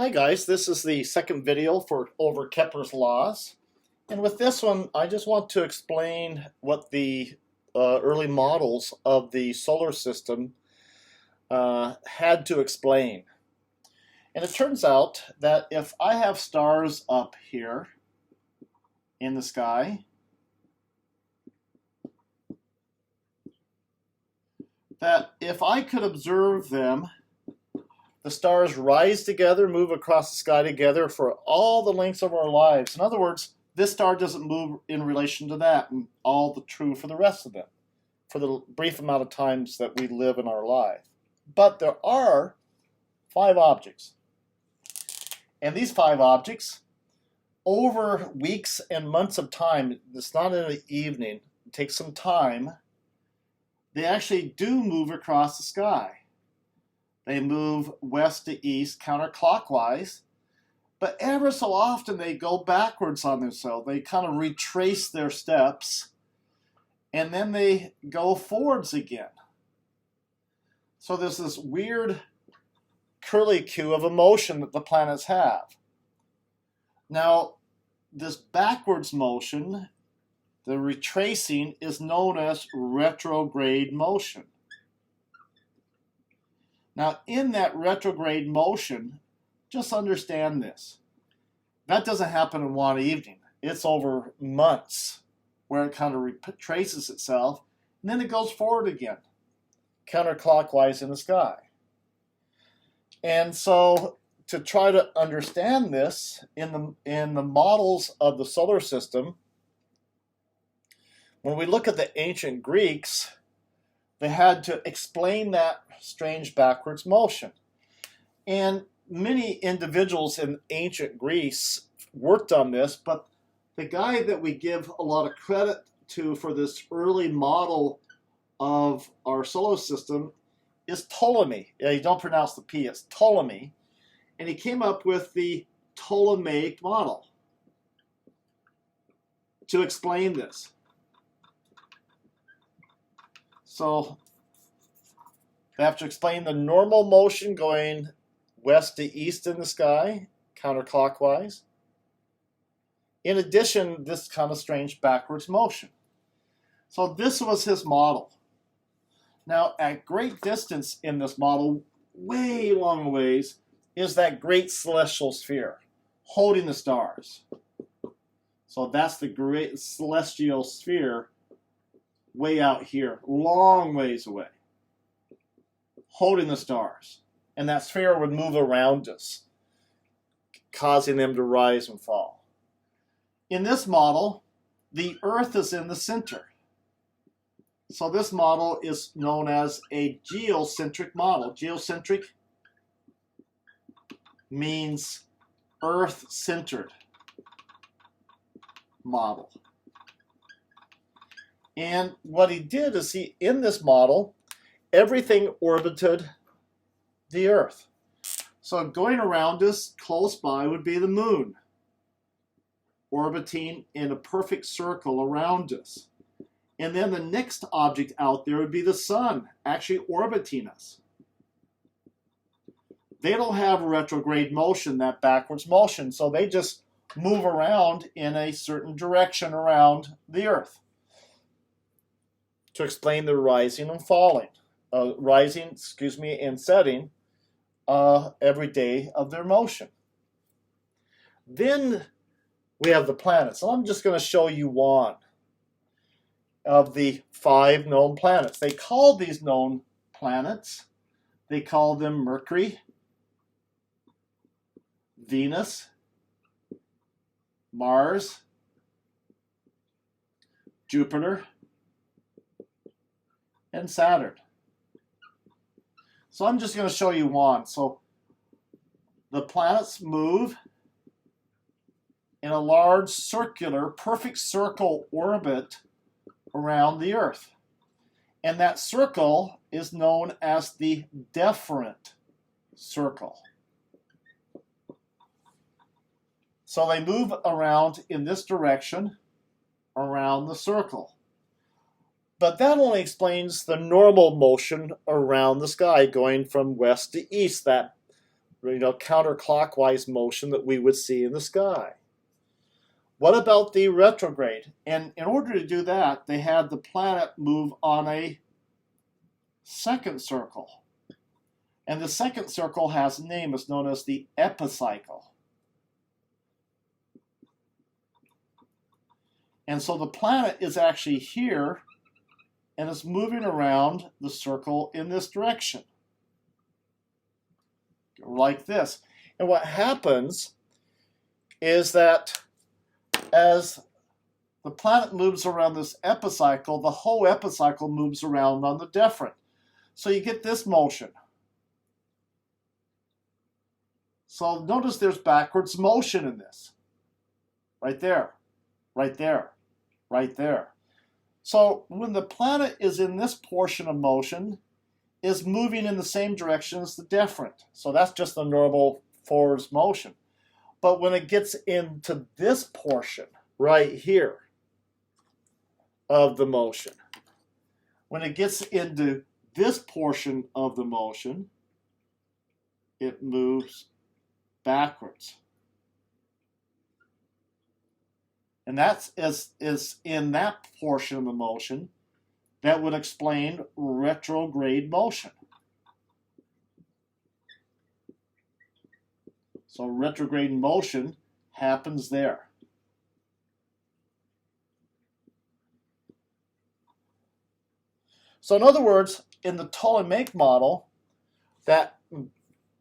Hi guys, this is the second video for over Kepler's laws. And with this one, I just want to explain what the early models of the solar system had to explain. And it turns out that if I have stars up here in the sky, that if I could observe them, the stars rise together, move across the sky together for all the lengths of our lives. In other words, this star doesn't move in relation to that, and all the true for the rest of them, for the brief amount of times that we live in our life. But there are 5 objects. And these 5 objects, over weeks and months of time, it's not in the evening, it takes some time, they actually do move across the sky. They move west to east counterclockwise, but ever so often they go backwards on themselves. They kind of retrace their steps, and then they go forwards again. So there's this weird curlicue of a motion that the planets have. Now, this backwards motion, the retracing, is known as retrograde motion. Now, in that retrograde motion, just understand this. That doesn't happen in one evening. It's over months where it kind of retraces itself, and then it goes forward again, counterclockwise in the sky. And so, to try to understand this in the models of the solar system, when we look at the ancient Greeks, they had to explain that strange backwards motion. And many individuals in ancient Greece worked on this, but the guy that we give a lot of credit to for this early model of our solar system is Ptolemy. Yeah, you don't pronounce the P, it's Ptolemy. And he came up with the Ptolemaic model to explain this. So they have to explain the normal motion going west to east in the sky, counterclockwise. In addition, this kind of strange backwards motion. So this was his model. Now, at great distance in this model, way long ways, is that great celestial sphere holding the stars. So that's the great celestial sphere way out here, long ways away, holding the stars. And that sphere would move around us, causing them to rise and fall. In this model, the Earth is in the center. So this model is known as a geocentric model. Geocentric means Earth-centered model. And what he did is in this model, everything orbited the Earth. So going around us, close by, would be the moon, orbiting in a perfect circle around us. And then the next object out there would be the sun, actually orbiting us. They don't have retrograde motion, that backwards motion, so they just move around in a certain direction around the Earth to explain the rising and falling, and setting every day of their motion. Then we have the planets. So I'm just going to show you one of the 5 known planets. They call these known planets, they call them Mercury, Venus, Mars, Jupiter, and Saturn. So I'm just going to show you one. So the planets move in a large circular, perfect circle orbit around the Earth. And that circle is known as the deferent circle. So they move around in this direction around the circle. But that only explains the normal motion around the sky going from west to east, that counterclockwise motion that we would see in the sky. What about the retrograde? And in order to do that, they had the planet move on a second circle. And the second circle has a name. It's known as the epicycle. And so the planet is actually here, and it's moving around the circle in this direction, like this. And what happens is that as the planet moves around this epicycle, the whole epicycle moves around on the deferent. So you get this motion. So notice there's backwards motion in this. Right there, right there, right there. So when the planet is in this portion of motion, is moving in the same direction as the deferent. So that's just the normal forwards motion. But when it gets into this portion right here of the motion, when it gets into this portion of the motion, it moves backwards. And that's is in that portion of the motion that would explain retrograde motion. So retrograde motion happens there. So in other words, in the Ptolemaic model, that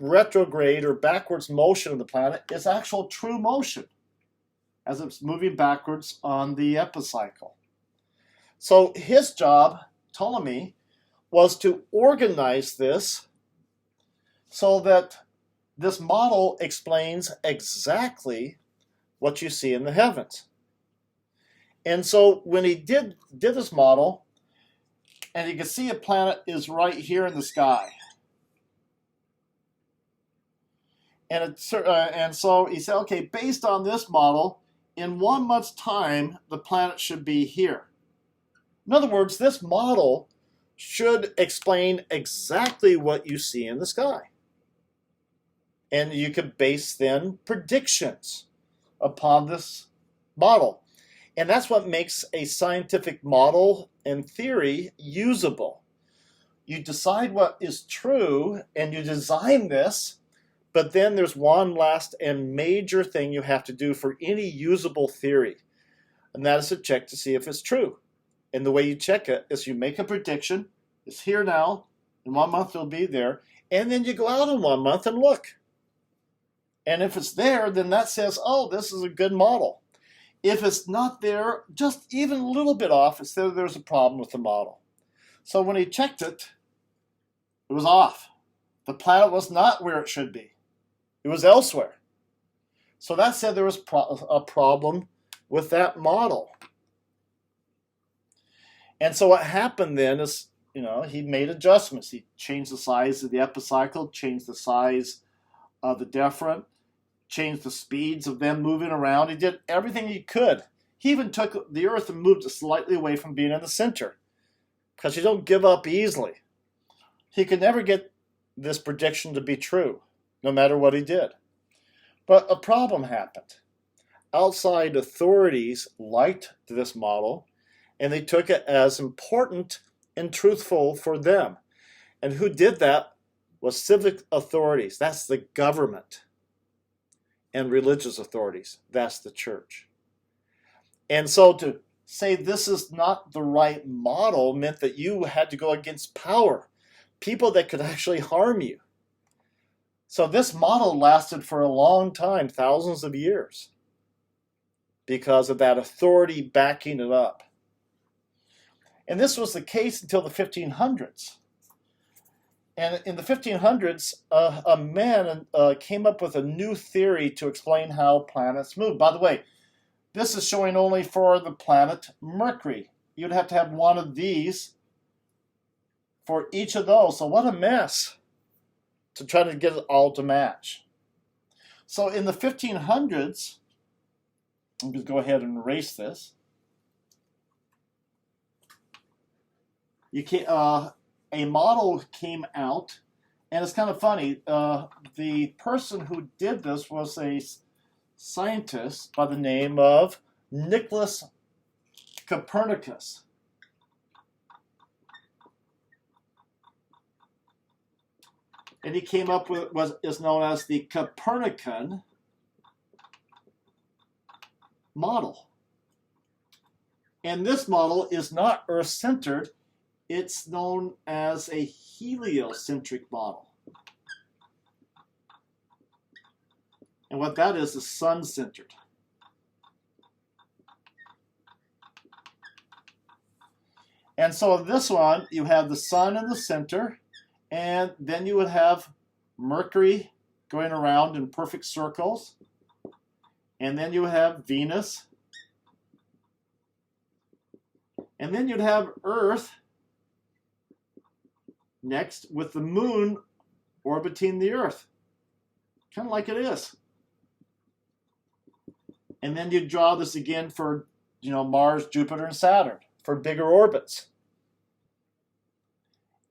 retrograde or backwards motion of the planet is actual true motion as it's moving backwards on the epicycle. So his job, Ptolemy, was to organize this so that this model explains exactly what you see in the heavens. And so when he did this model, and you can see a planet is right here in the sky. And so he said, okay, based on this model, in 1 month's time, the planet should be here. In other words, this model should explain exactly what you see in the sky. And you could base then predictions upon this model. And that's what makes a scientific model and theory usable. You decide what is true and you design this, but then there's one last and major thing you have to do for any usable theory, and that is to check to see if it's true. And the way you check it is you make a prediction. It's here now. In 1 month it'll be there. And then you go out in 1 month and look. And if it's there, then that says, oh, this is a good model. If it's not there, just even a little bit off, it's that there's a problem with the model. So when he checked it, it was off. The planet was not where it should be. It was elsewhere. So that said there was a problem with that model. And so what happened then is, he made adjustments. He changed the size of the epicycle, changed the size of the deferent, changed the speeds of them moving around. He did everything he could. He even took the Earth and moved it slightly away from being in the center, because you don't give up easily. He could never get this prediction to be true, no matter what he did. But a problem happened. Outside authorities liked this model, and they took it as important and truthful for them. And who did that was civic authorities. That's the government. And religious authorities. That's the church. And so to say this is not the right model meant that you had to go against power, people that could actually harm you. So this model lasted for a long time, thousands of years, because of that authority backing it up. And this was the case until the 1500s. And in the 1500s, a man came up with a new theory to explain how planets move. By the way, this is showing only for the planet Mercury. You'd have to have one of these for each of those. So what a mess to try to get it all to match. So in the 1500s, I'm going to go ahead and erase this. A model came out And it's kind of funny. The person who did this was a scientist by the name of Nicholas Copernicus. And he came up with what is known as the Copernican model. And this model is not Earth-centered. It's known as a heliocentric model. And what that is sun-centered. And so in this one, you have the sun in the center, and then you would have Mercury going around in perfect circles, and then you would have Venus, and then you'd have Earth next with the moon orbiting the Earth, kind of like it is. And then you draw this again for, Mars, Jupiter, and Saturn for bigger orbits.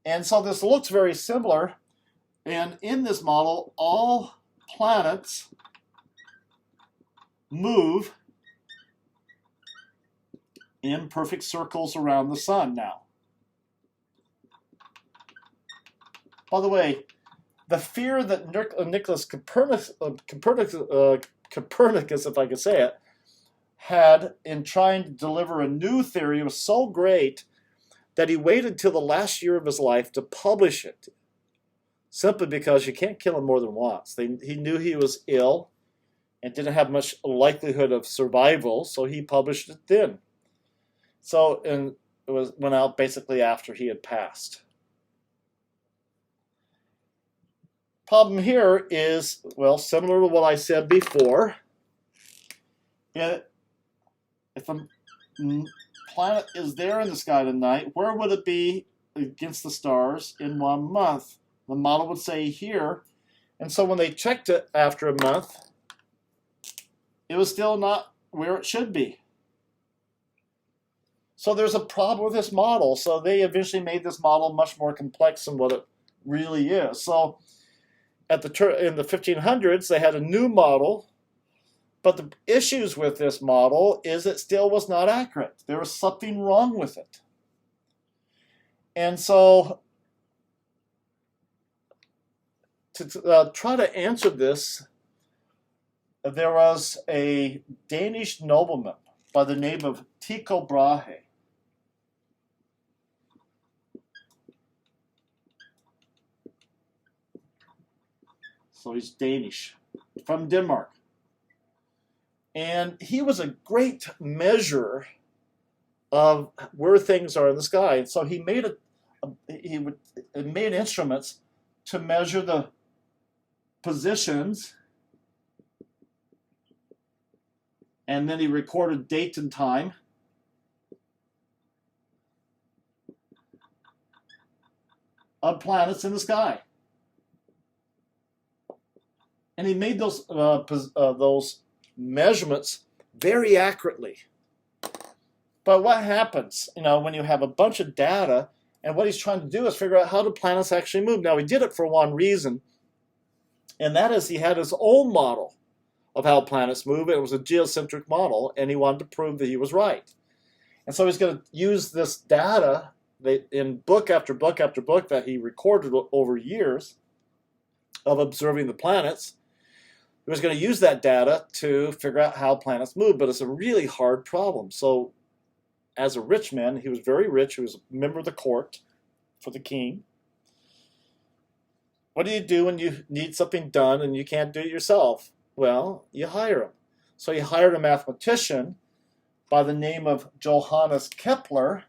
And so this looks very similar. And in this model, all planets move in perfect circles around the sun now. By the way, the fear that Nicholas Copernicus, if I could say it, had in trying to deliver a new theory was so great that he waited till the last year of his life to publish it, simply because you can't kill him more than once. He knew he was ill and didn't have much likelihood of survival, so he published it then. So, and it went out basically after he had passed. Problem here is, well, similar to what I said before. If a planet is there in the sky tonight, where would it be against the stars in 1 month? The model would say here. And so when they checked it after a month, it was still not where it should be. So there's a problem with this model. So they eventually made this model much more complex than what it really is. So in the 1500s, they had a new model. But the issues with this model is it still was not accurate. There was something wrong with it. And so to try to answer this, there was a Danish nobleman by the name of Tycho Brahe. So he's Danish, from Denmark. And he was a great measurer of where things are in the sky. And so he made made instruments to measure the positions, and then he recorded date and time. Of planets in the sky. And he made those measurements very accurately. But what happens, when you have a bunch of data, and what he's trying to do is figure out how do planets actually move. Now, he did it for one reason, and that is he had his own model of how planets move. It was a geocentric model, and he wanted to prove that he was right. And so he's going to use this data in book after book after book that he recorded over years of observing the planets. He was going to use that data to figure out how planets move, but it's a really hard problem. So as a rich man, he was very rich. He was a member of the court for the king. What do you do when you need something done and you can't do it yourself? Well, you hire him. So he hired a mathematician by the name of Johannes Kepler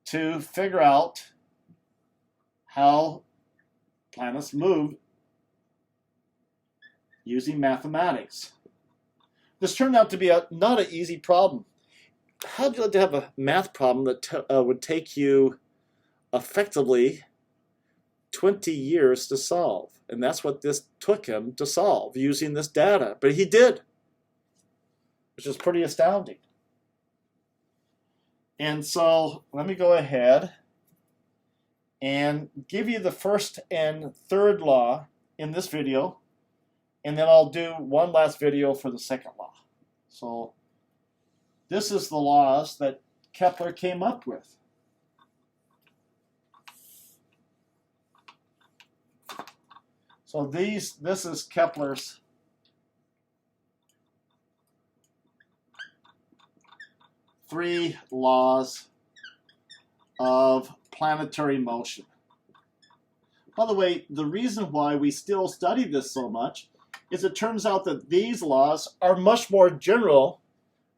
to figure out how planets move using mathematics. This turned out to be not an easy problem. How would you like to have a math problem that would take you effectively 20 years to solve? And that's what this took him to solve, using this data. But he did, which is pretty astounding. And so let me go ahead and give you the first and third law in this video, and then I'll do one last video for the second law. So this is the laws that Kepler came up with. So this is Kepler's three laws of planetary motion. By the way, the reason why we still study this so much is it turns out that these laws are much more general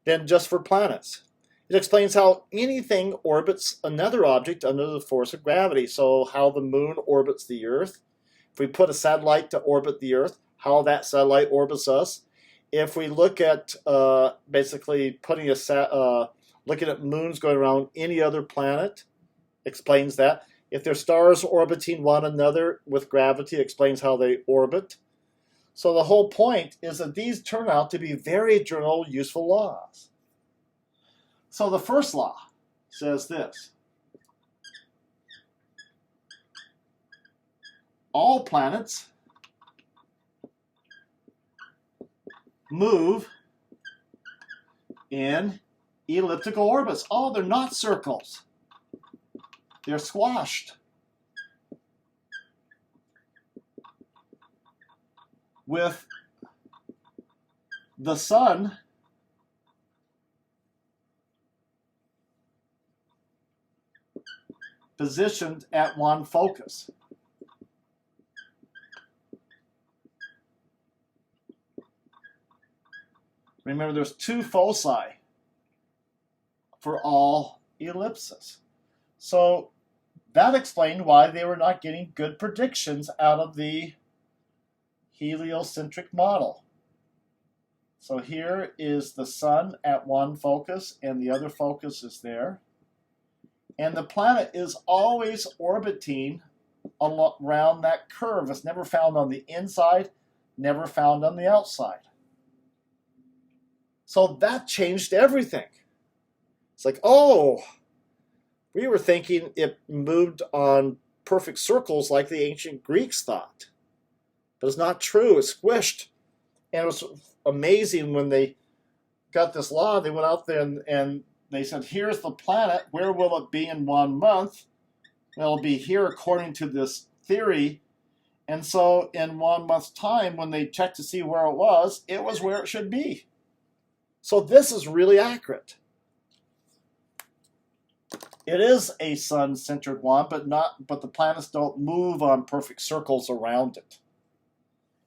than just for planets. It explains how anything orbits another object under the force of gravity. So how the moon orbits the Earth. If we put a satellite to orbit the Earth, how that satellite orbits us. If we look at basically putting looking at moons going around any other planet, explains that. If they're stars orbiting one another with gravity, explains how they orbit. So the whole point is that these turn out to be very general, useful laws. So the first law says this: all planets move in elliptical orbits. Oh, they're not circles. They're squashed. With the sun positioned at one focus. Remember, there's two foci for all ellipses. So that explained why they were not getting good predictions out of the heliocentric model. So here is the sun at one focus, and the other focus is there. And the planet is always orbiting around that curve. It's never found on the inside, never found on the outside. So that changed everything. It's like, oh, we were thinking it moved on perfect circles like the ancient Greeks thought. But it's not true. It's squished. And it was amazing when they got this law. They went out there and they said, here's the planet. Where will it be in 1 month? It'll be here according to this theory. And so in 1 month's time, when they checked to see where it was where it should be. So this is really accurate. It is a sun-centered one, but the planets don't move on perfect circles around it.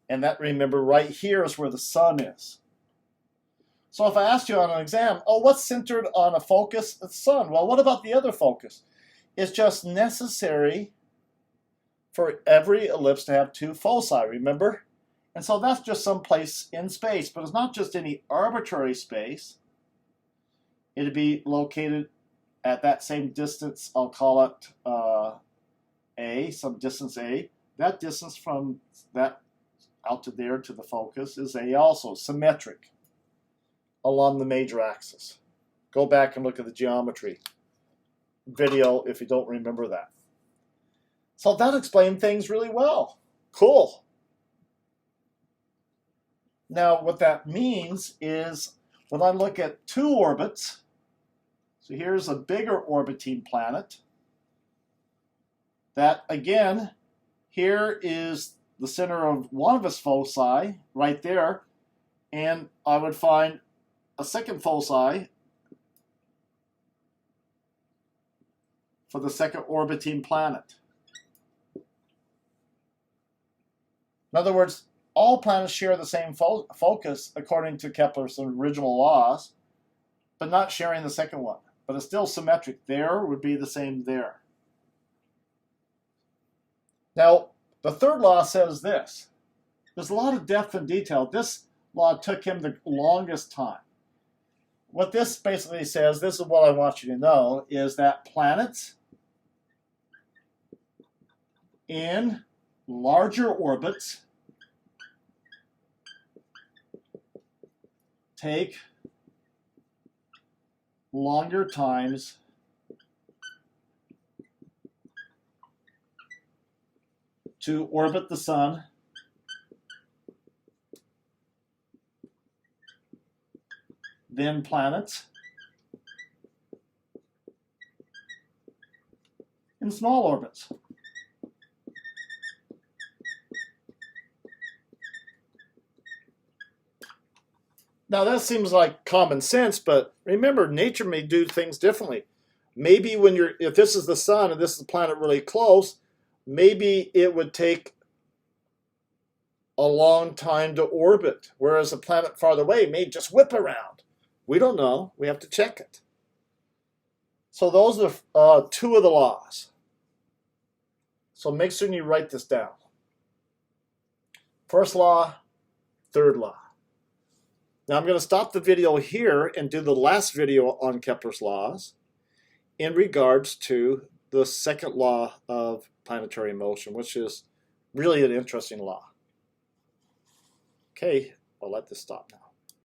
And that, remember, right here is where the sun is. So if I asked you on an exam, oh, what's centered on a focus? The sun. Well, what about the other focus? It's just necessary for every ellipse to have two foci, remember? And so that's just some place in space, but it's not just any arbitrary space. It'd be located at that same distance. I'll call it A, some distance A. That distance from that out to there to the focus is A also, symmetric along the major axis. Go back and look at the geometry video if you don't remember that. So that explained things really well. Cool. Now what that means is when I look at two orbits, so here's a bigger orbiting planet, that again, here is the center of one of its foci right there, and I would find a second foci for the second orbiting planet. In other words, all planets share the same focus according to Kepler's original laws, but not sharing the second one. But it's still symmetric. There would be the same there. Now, the third law says this. There's a lot of depth and detail. This law took him the longest time. What this basically says, this is what I want you to know, is that planets in larger orbits take longer times to orbit the sun. Then planets. In small orbits. Now that seems like common sense, but remember, nature may do things differently. Maybe if this is the sun and this is the planet really close, maybe it would take a long time to orbit, whereas a planet farther away may just whip around. We don't know. We have to check it. So those are two of the laws. So make sure you write this down. First law, third law. Now I'm going to stop the video here and do the last video on Kepler's laws in regards to the second law of planetary motion, which is really an interesting law. Okay, I'll let this stop now.